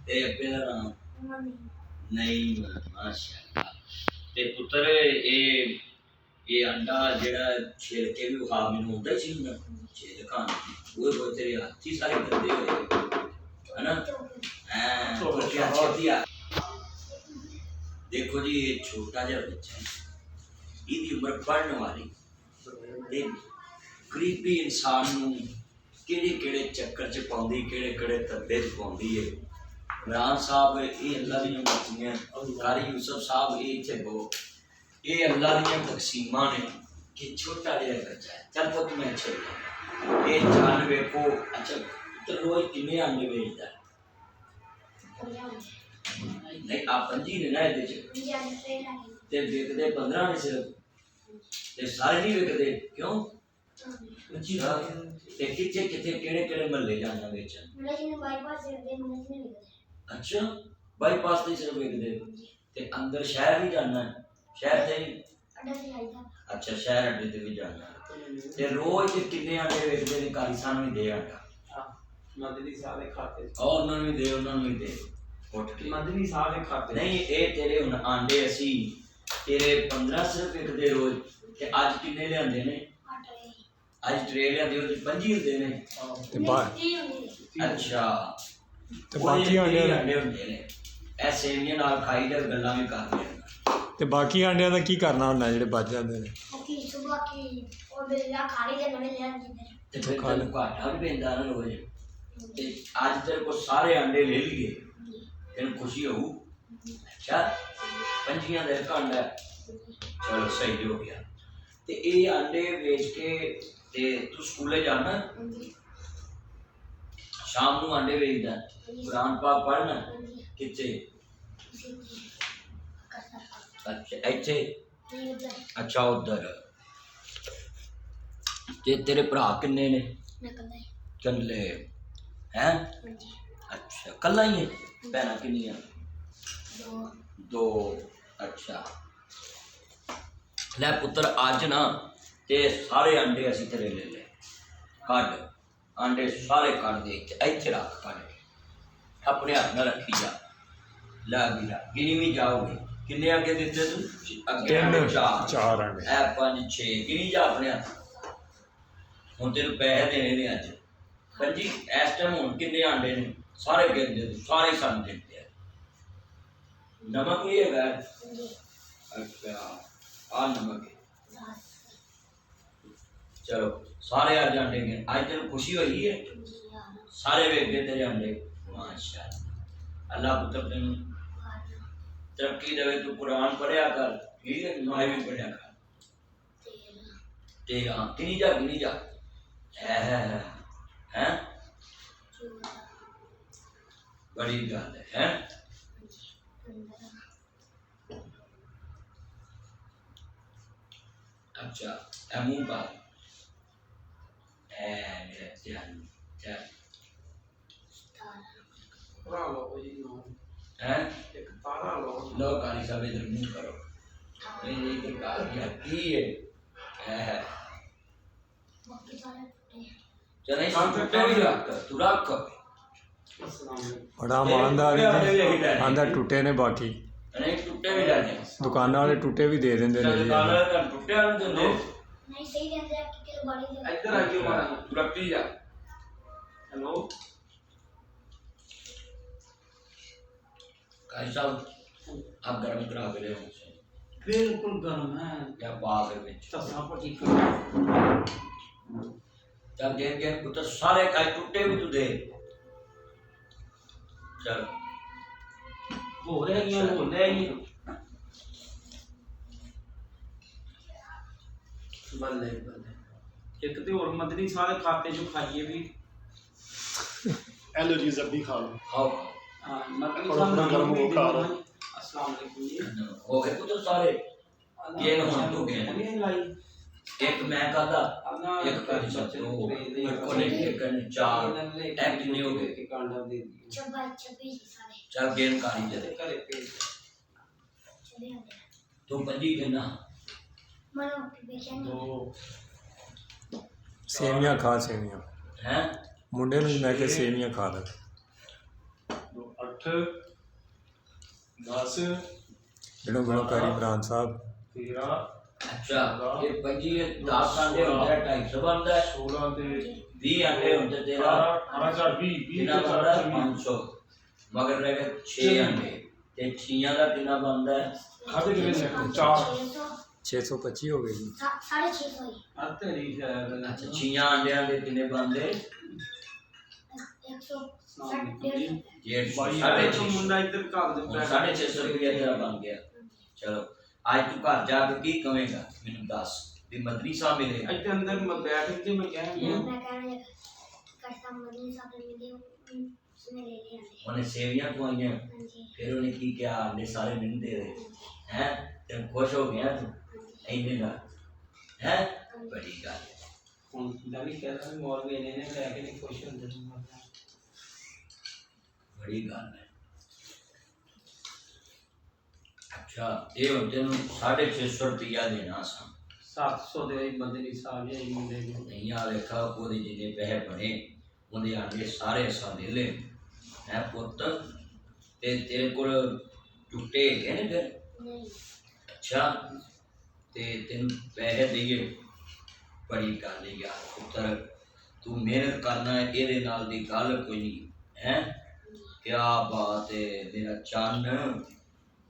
ते अब्बे दा नाम नहीं माशाअल्लाह। ते पुत्र ये अंडा जेड़ा छिलके भी खा मैनू आंदा ही सी ना छिलका वो तेरे हाथ ही सारे गंदे होए है ना। देखो जी ये छोटा जहा बच्चा है इसकी उम्र पढ़ने वाली गरीबी इंसान नूं किहड़े किहड़े चक्कर च पाउंदी किहड़े किहड़े धंधे च पाउंदी है। इमरान साहब ये अल्लाह दी मर्जियां कारी यूसुफ साहब ये इत्थे बो ये अल्लाह दी तकसीमां ने कि छोटा जिहा बच्चा है चल पुत मैं चल ये जान वेखो। अच्छा तो रोज किन्ने अंडे बेचदा नहीं आप 5 ने ना इहदे च ते विकदे 15 ने सिर्फ ते सारे नहीं विकदे क्यों ते किथे किथे केड़े केड़े महल्ले जाना बेचन अच्छा बाईपास ते सिर्फ विकदे ते अंदर शहर भी जाना शहर ते अच्छा शहर अड्डे ते भी जाना ते रोज किन्ने अंडे विकदे ने कारी सानू दे अंडा मदनी साहब दे खाते और उन्होंने भी दे उठ के मदनी साहब दे खाते नहीं ए तेरे हुन आंडे असी तेरे 15 सिर्फ विकदे रोज ते आज किन्ने लियांदे ने आज ट्रे लियांदे ओदे 5 हुंदे ने ते अच्छा ते बाकी अंडे हुंदे ने ए सेवियां नाल खाई ते गल्लां भी कर लेना ते बाकी अंडियां दा की करना हुंदा जेह्ड़े बच जांदे ने ते फिर तैनूं घाटा भी पैंदा ना रोज ते आज तेरे को सारे अंडे ले लिए तेन खुशी हो अच्छा 5 का एक अंडा चलो सही हो गया ते ये अंडे बेच के ते तू स्कूले जाना शाम को अंडे बेचदा कुरान पाक पढ़ना किथे अच्छा इथे अच्छा उधर ते तेरे भरा किन्ने ने कल्ले हैं अच्छा कल्ला ही है भैन किन्नियां 2 अच्छा ले पुत्र अज ना ते सारे अंडे असी तेरे ले ले कट अंडे सारे कट दे इत्थे रख कट अपने हाथ में रखी जा ला भी ला गिनी भी जाओगे किन्ने आगे दिते तू अगे 4 अंडे ए 5 6 गिनी जा अपने हाथ हुण तेरे पैसे देने ने अज जी इस टाइम हुण किन्ने अंडे ने सारे गिन दे सारे सन देते हैं नमक भी है अच्छा आ नमक है चलो सारे अज अंडे गिन अज तेन खुशी हुई है सारे वेख गए तेरे अंडे माशाअल्लाह अल्लाह पुत्र तेन तरक्की देवे तू कुरान पढ़िया कर ठीक है मैं भी पढ़िया कर ते हाँ गिनी जा है बड़ी गल है अच्छा ए मुंह का मेरा ध्यान भरा लो जी नो है एक तारा लो लो कारी साहब इधर मुंह करो नहीं इधर का क्या की है चले टूटे भी रख तू रख बड़ा ईमानदार आंदा टूटे ने बाकी नहीं टूटे भी जाने दुकान वाले टूटे भी दे देंदे ने दुकान वाले का टूटे वाले देंदे नहीं सही रहते हैं कि किलो बड़ी दे इधर आके मारा तू रखती जा हेलो काई साहब आप गरम करा के ले मुझसे बिल्कुल गर्म है क्या बात है बिच तसा पर ठीक जब गेन गेन पुत्र सारे काई टूटे भी तू दे चल हो रहे हैं बल्ले बल्ले एक तो और मदनी सारे खाते जो खाइए भी एलर्जीज अब भी खा लो खाओ हां मदनी साहब गर्म वो खा लो अस्सलाम वालेकुम जी हो गए पुत्र सारे गेन हो तो गेन नहीं लाई एक मैं कहता एक कर सकते हो एक करने 4 एक कितने हो गए के कांडा दे दिए 26 सारे चल गेन कारी दे करे पे चले आते तू 5 देना मनो के बेचैन दो सेवियां खा सेवियां हैं मुंडे नूं मैं के सेवियां खा ले दो 8 10 ਇਹਨੂੰ ਬੜੋ ਕਰੀ ਇਮਰਾਨ ਸਾਹਿਬ 13 ਅੱਛਾ ਇਹ 25 10 ਆਂਡੇ ਹੁੰਦੇ 250 ਬਣਦਾ 16 ਤੇ 20 ਆਂਡੇ ਹੁੰਦੇ ਤੇਰਾ 18 4 20 ਕਿੰਨਾ ਬਣਦਾ 500 ਮਗਰ ਰਹਿ ਗਏ 6 ਆਂਡੇ ਤੇ 6 ਦਾ ਕਿੰਨਾ ਬਣਦਾ ਖਾਦੇ ਕਿੰਨੇ 4 625 ਹੋ ਗਏ ਜੀ 650 ਹੀ ਅੱਤੇ ਨਹੀਂ ਸ਼ਾਇਦ ਅੱਛਾ 6 ਆਂਡਿਆਂ ਦੇ ਕਿੰਨੇ ਬਣਦੇ 160 ਬਾਈ ਸਾਢੇ ਤੋਂ ਮੁੰਡਾ ਇੱਧਰ ਘਰ ਦੇ ਹੁਣ 650 ਰੁਪਏ ਤੇਰਾ ਬਣ ਗਿਆ ਚਲੋ ਅੱਜ ਤੂੰ ਘਰ ਜਾ ਕੇ ਕੀ ਕਵੇਂਗਾ ਮੈਨੂੰ ਦੱਸ ਵੀ ਮੰਤਰੀ ਸਾਹਿਬ ਮਿਲੇ ਇੱਥੇ ਅੰਦਰ ਮੈਂ ਬੈਠ ਕੇ ਮੈਂ ਕਹਿ ਗਿਆ मैं कहने करता मदनी साहब ने मिले उसने ले लिया ਉਹਨੇ ਸੇਵੀਆਂ ਖਵਾਈਆਂ हाँ जी ਫਿਰ ਉਹਨੇ ਕੀ ਕਿਹਾ ਆਂਡੇ ਸਾਰੇ ਮੈਨੂੰ ਦੇ ਦੇ ਹੈ ਤੇ ਖੁਸ਼ ਹੋ ਗਿਆ ਤੂੰ ਇੰਨੇ ਨਾਲ ਹੈ ਬੜੀ ਗੱਲ ਹੈ। ਹੁਣ ਨਹੀਂ ਕਹਿੰਦਾ ਮੋਰ ਵੀ ਇਹਨੇ ਲੈ ਕੇ ਨਹੀਂ ਖੁਸ਼ ਹੁੰਦੇ ਬੜੀ ਗੱਲ ਹੈ ਅੱਛਾ ਇਹ ਹੁਣ ਤੈਨੂੰ 650 ਰੁਪਇਆ ਦੇਣਾ ਸਾਂ 700 ਦੇ ਬੰਦੇ ਦੀ ਸਾਹ ਇਹ ਮੁੰਡੇ ਨੂੰ ਨਹੀਂ ਆ ਵੇਖਾ ਉਹਦੇ ਜਿਹਨੇ ਪੈਸੇ ਬਣੇ ਉਹਦੇ ਆਂਡੇ ਸਾਰੇ ਅਸਾਂ ਦੇ ਲੈ ਹੈ ਪੁੱਤ ਤੇ ਤੇਰੇ ਕੋਲ ਟੁੱਟੇ ਹੈਗੇ ਨੇ ਫਿਰ नहीं ਅੱਛਾ ਤੇ ਤੈਨੂੰ ਪੈਸੇ ਦਈਏ ਬੜੀ ਗੱਲ ਹੈ ਯਾਰ ਪੁੱਤਰ ਤੂੰ ਮਿਹਨਤ ਕਰਨਾ ਹੈ ਇਹਦੇ ਨਾਲ ਦੀ ਗੱਲ ਕੋਈ ਨਹੀਂ ਹੈ ਕਿਆ ਬਾਤ ਹੈ ਮੇਰਾ ਚੰਨ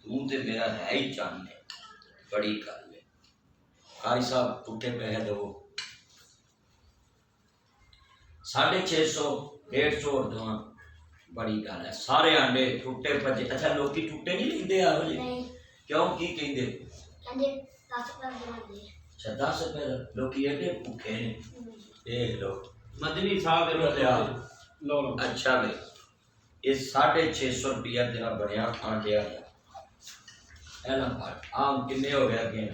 ਤੂੰ ਤੇ ਮੇਰਾ ਹੈ ਹੀ ਚੰਨ ਹੈ ਬੜੀ ਗੱਲ ਹੈ ਕਾਰੀ ਸਾਹਿਬ ਟੁੱਟੇ ਪੈਸੇ ਦੇਵੋ 650 150 ਹੋਰ ਦੇਵਾਂ ਬੜੀ ਗੱਲ ਹੈ ਸਾਰੇ ਆਂਡੇ ਟੁੱਟੇ ਭੱਜੇ ਅੱਛਾ ਲੋਕੀ ਟੁੱਟੇ ਨਹੀਂ ਲੈਂਦੇ ਆ ਜੀ नहीं ਕਿਉਂ ਕੀ ਕਹਿੰਦੇ कहते 10 रुपए बना दिए ਅੱਛਾ 10 ਰੁਪਏ ਦਾ ਲੋਕੀ ਐਡੇ ਭੁੱਖੇ ਨੇ ਦੇਖ ਲਓ ਮਦਨੀ ਸਾਹਿਬ ਦੇ ਲਿਆ। ਲੋ ਲੋ ਅੱਛਾ ਬਈ ਇਹ 650 ਰੁਪਇਆ ਤੇਰਾ ਬਣਿਆ ਆਂਡਿਆ ਦਾ ਇਹ ਨਾ ਫੜ ਆਮ ਕਿੰਨੇ ਹੋ ਗਿਆ ਕਿ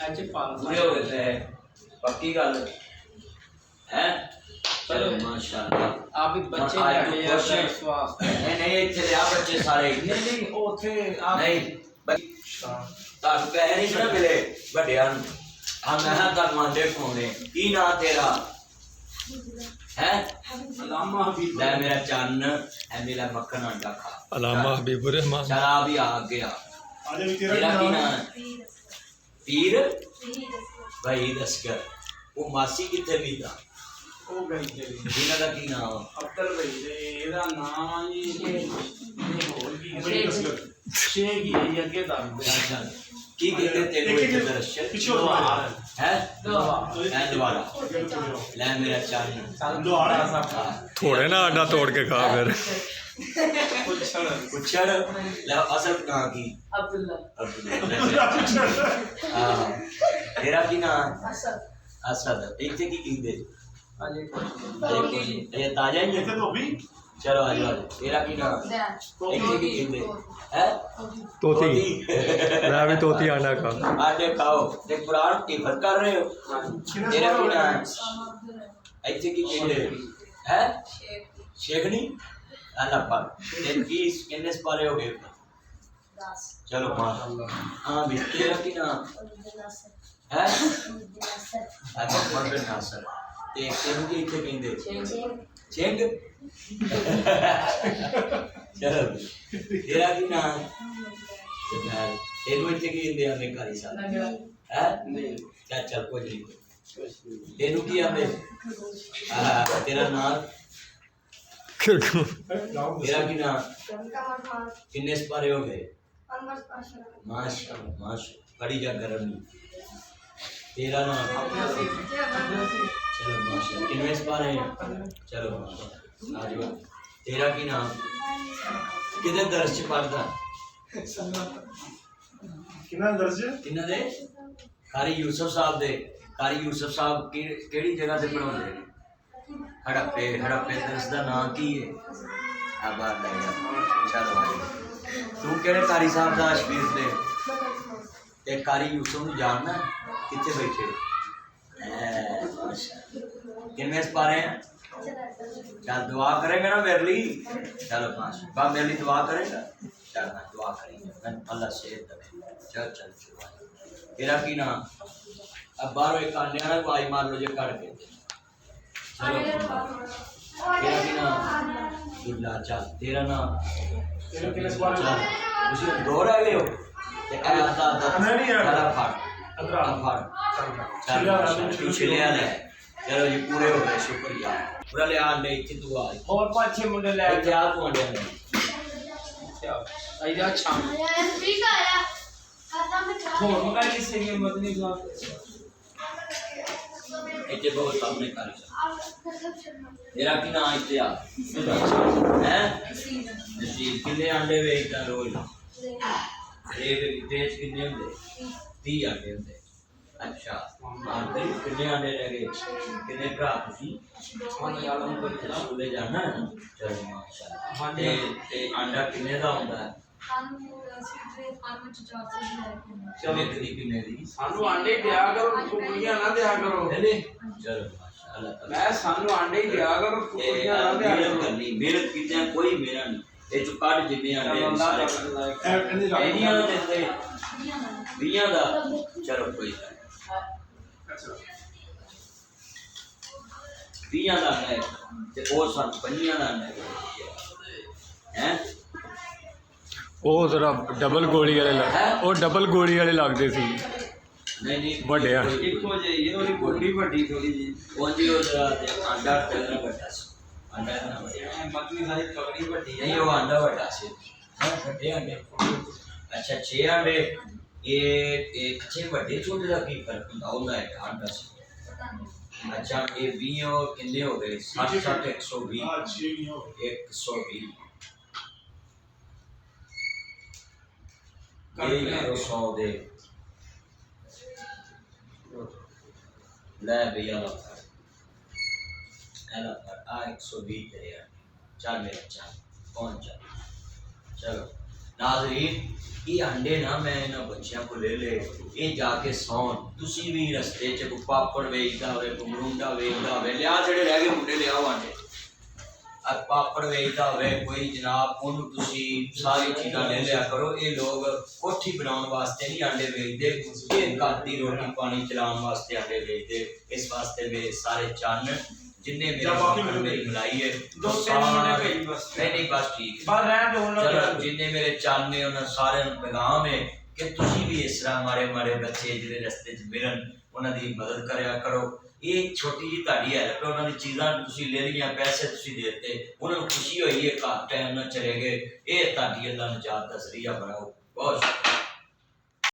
ਅੱਜ ਪਾਲ ਪੂਰੇ ਹੋ ਗਏ ਤੇ ਪੱਕੀ ਗੱਲ ਹੈ ਚਲੋ ਮਾਸ਼ਾਅੱਲਾ ਆਪ ਵੀ ਬੱਚੇ ਹੁਣ ਅੱਜ ਲੈ ਤੂੰ ਖੁਸ਼ ਹੈ? ਕੇ ਵਿਸ਼ਵਾਸ ਨਹੀਂ ਨਹੀਂ ਇੱਥੇ ਲਿਆ ਬੱਚੇ ਸਾਰੇ ਨਹੀਂ ਨਹੀਂ ਉਹ ਉੱਥੇ ਆਪ ਨਹੀਂ ਤੁਹਾਨੂੰ ਪੈਸੇ ਨਹੀਂ ਨਾ ਮਿਲੇ ਵੱਡਿਆਂ ਨੂੰ ਆ ਮੈਂ ਹਾਂ ਤਾਂ ਮੰਦੇ ਖੋਨੇ ਕੀ ਨਾਂ ਤੇਰਾ ਹੈ ਅਲਾਮਾ ਹਬੀਬ ਲੈ ਮੇਰਾ ਚੰਨ ਹੈ ਮੇਰਾ ਮੱਖਣ ਆਂਡਾ ਖਾ ਅਲਾਮਾ ਹਬੀਬੁਰ ਰਹਿਮਾਨ ਸ਼ਰਾਬ ਹੀ ਆ ਗਿਆ ਆਜਾ ਵੀ ਤੇਰਾ ਕੀ ਨਾਂ ਹੈ? ਪੀਰ ਭਾਈ ਦੱਸਕਰ ਉਹ ਮਾਸੀ ਕਿੱਥੇ ਮੀਦਾ ਉਹ ਗਈ ਚਲੀ ਇਹਨਾਂ ਦਾ ਕੀ ਨਾਮ ਆ ਅਬਦੁਲ ਭਾਈ ਦੇ ਇਹਦਾ ਨਾਮ ਜੀ ਇਹ ਹੋਰ ਕੀ ਸ਼ੇਖ ਹੀ ਅੱਗੇ ਦਾ ਅੱਛਾ ਕੀ ਕਹਿੰਦੇ ਤੈਨੂੰ ਇੱਥੇ ਦਰਸ਼ਨ ਹੈ ਐ ਦੁਬਾਰਾ ਲੈ ਮੇਰਾ ਚੰਨ ਥੋੜੇ ਨਾ ਆਂਡਾ ਤੋੜ ਕੇ ਖਾ ਫਿਰ ਪੁੱਛਣ ਲੈ ਅਸਲ ਨਾਂ ਕੀ Abdullah. ਅਬਦੁੱਲਾ ਹਾਂ ਤੇਰਾ ਕੀ ਨਾਮ ਅਸਦ ਇੱਥੇ ਕੀ ਕਹਿੰਦੇ ਅਜੇ ਦੇਖੋ ਜੀ ਇਹ ਤਾਜ਼ਾ ਹੀ ਹੈ ਚਲੋ ਆ ਜਾਓ ਤੇਰਾ ਕੀ ਨਾਮ Dan. ਇੱਥੇ ਕੀ ਕਹਿੰਦੇ ਹੈ ਤੋਤੀ ਮੈਂ ਵੀ ਤੋਤੀ ਆਂਡਾ ਖਾ ਆਜੇ ਖਾਓ ਤੇ ਕੁਰਾਨ ਕੀ ਫਰਕ ਕਰ ਰਹੇ ਹੋ ਤੇਰਾ ਕੀ ਨਾਮ ਹੈ? ਇੱਥੇ ਕੀ ਕਹਿੰਦੇ ਹੈ ਸ਼ੇਖਣੀ ਅੱਲਾਹ ਪਾਕ ਤੇ ਕੀ ਕਿੰਨੇ ਸਪਾਰੇ ਹੋ ਗਏ Das. ਚਲੋ ਮਾਸ਼ਾਅੱਲਾ ਹਾਂ ਵੀ ਤੇਰਾ ਕੀ ਨਾਮ Abdul Nasser. ਹੈ Abdul Nasser. ਅੱਛਾ ਮੁਹੰਮਦ ਨਾਸਰ ਤੇ ਤੈਨੂੰ ਕੀ ਇੱਥੇ ਕਹਿੰਦੇ Cheng. ਚਿੰਗ ਚਲੋ ਤੇਰਾ ਕੀ ਨਾਮ ਜਮਾਲ ਇਹਨੂੰ ਇੱਥੇ ਕੀ ਕਹਿੰਦੇ ਆ ਮੇਕਾਰੀ ਸਾਹਿਬ Nabil. ਹੈ ਨਹੀਂ ਚੱਲ ਕੋਈ ਨਹੀਂ ਇਹਨੂੰ ਕੀ ਆਂਦੇ ਤੇਰਾ ਨਾਮ ਕਿਰਕੂ ਤੇਰਾ ਕੀ ਨਾਮ Kamar Khan ਕਿੰਨੇ ਸਪਾਰੇ ਹੋ ਗਏ Anwar Pasha ਮਾਸ਼ਾਅੱਲਾ ਮਾਸ਼ਾਅੱਲਾ ਬੜੀ ਜਾ ਗਰਮ ਨਹੀਂ ਤੇਰਾ ਨਾਮ ਚਲੋ ਮਾਸ਼ਾਅੱਲਾ ਕਿੰਨੇ ਸਪਾਰੇ ਚਲੋ ਮਾਸ਼ਾਅੱਲਾ ਆ ਜਾਓ ਤੇਰਾ ਕੀ ਨਾਮ ਕਿਹਦੇ ਦਰਸ ਚ ਪੜਦਾ ਕਿੰਨਾ ਦਰਜ ਕਿਹਨਾਂ ਦੇ ਕਾਰੀ ਯੂਸਫ ਸਾਹਿਬ ਦੇ ਕਾਰੀ ਯੂਸਫ ਸਾਹਿਬ ਕਿਹੜੀ ਜਗ੍ਹਾ ਤੇ ਪੜਾਉਂਦੇ ਨੇ ਹੜੱਪੇ ਦਰਸ ਦਾ ਨਾਂ ਕੀ ਹੈ ਆਬਾਦ ਲੈ ਜਾ ਚਲੋ ਆ ਜਾਓ। ਤੂੰ ਕਿਹੜੇ ਕਾਰੀ ਸਾਹਿਬ ਦਾ ਅਸ਼ਵੀਰ ਦੇ ਤੇ ਕਾਰੀ ਯੂਸਫ ਨੂੰ ਜਾਣਦਾ ਕਿੱਥੇ ਬੈਠੇ ਕਿੰਨੇ ਸਪਾਰੇ ਆ ਚੱਲ ਦੁਆ करेगा ना मेरे लिए चलो पाँच बा मेरे लिए दुआ करेगा चल मैं दुआ करेंगे मैं अल्लाह सेहत दे चल चल चल तेरा की नाम अब बाहर एक आने वाला को आई मार लो जे काट के चलो तेरा की नाम दुल्ला चल तेरा नाम तेरे कितने सवाल चल उसी दो रह गए हो ते आधा आधा नहीं यार। चला फाड़ अदरा फाड़ चल तू छिलिया ले चलो जी पूरे हो गए शुक्रिया पूरा ले आ ले इतनी दुआ और 5-6 मुंडे ले क्या तू अंडे में आइजा छाम ठीक है खत्म में हो मगा किसी की मदनी का इतने बहुत सामने कर तेरा की नाम इतने आ हैं नसीब कितने अंडे बेचता रोज एक तेज कितने होंगे 30 अंडे होंगे अच्छा और तेरे कितने अंडे रह गए कितने भरा तुसी स्कूले जाना है ना चलो माशाल्लाह ते अंडा कितने दा होंदा है चलो कितने दी सानू आंडे दिया करो कुकुड़ियां ना दिया करो चले चलो माशाल्लाह मैं सानू आंडे ही दिया करो कुकुड़ियां ना दिया करो करनी मेहनत कीते कोई मेरा नहीं ਇਹ ਚੋਂ ਕੱਢ ਜਿੰਨੇ ਆਂਡੇ ਸਾਰੇ ਇਹਦੀਆਂ ਦਿੰਦੇ 20 ਦਾ ਚਲੋ ਕੋਈ ਗੱਲ 20 ਦਾ ਹੈ ਤੇ ਉਹ ਸਾਨੂੰ 5 ਦਾ ਹੈ ਉਹ ਜ਼ਰਾ ਡਬਲ ਗੋਲੀ ਵਾਲੇ ਉਹ ਡਬਲ ਗੋਲੀ ਵਾਲੇ ਲੱਗਦੇ ਸੀ ਨਹੀਂ ਨਹੀਂ ਵੱਡੇ ਆ। ਇੱਕੋ ਜਿਹੀ ਇਹ ਉਹਦੀ ਗੋਡੀ ਵੱਡੀ ਥੋੜੀ ਜੀ ਉਹਦੀ ਉਹ ਜਰਾ ਤੇ ਆਂਡਾ ਟੱਲਣਾ ਵੱਡਾ ਸੀ ਆਂਡਾ ਨਾ ਵੱਡਾ ਮਤਲੀ ਸਾਰੀ ਤਗੜੀ ਵੱਡੀ नहीं वो अंडा बड़ा से बड़े अंडे अच्छा 6 अंडे ये अच्छे बड़े छोटे का की फर्क होता है अंडा से अच्छा ये 20 कितने हो गए 60 120 हां 6 नहीं हो 120 ये यारो 100 दे ले भैया एला पर आ 120 तेरे चल मेरा चल कौन चल चलो नाज़रीन ये अंडे ना मैं इन बच्चों को ले ये जाके सौन तुसी भी रस्ते च कोई पापड़ वेचता हो कोई मरूंडा वेचता हो लिया जेड़े रह गए मुंडे लियाओ अंडे अब पापड़ वेचता हो कोई जनाब उन्होंने तुसी सारी चीज़ां ले लिया करो ये लोग कोठी बनाने वास्ते नहीं अंडे वेचते ये घर की रोटी पानी चलाने वास्ते अंडे वेचते इस वास्ते मेरे सारे चन्न जिन्ने मेरे मेरी मलाई है दो तीन मुंडे भेज बस नहीं बस ठीक है बाहर रह दो ना चलो जिन्ने मेरे चन्न ने उन्हें सारे पैगाम है कि तुसी भी इस तरह मारे मारे बच्चे जिहड़े रस्ते च मिलन उन्हां दी मदद करया करो ये छोटी जी तुहाडी हेल्प है उन्हां दी चीज़ां तुसी ले लियां पैसे तुसी देते उन्हां नूं खुशी होई है घर टाइम ना चले गए ये तुहाडी अल्लाह निजात दा ज़रिया बनाओ बहुत शुक्रिया।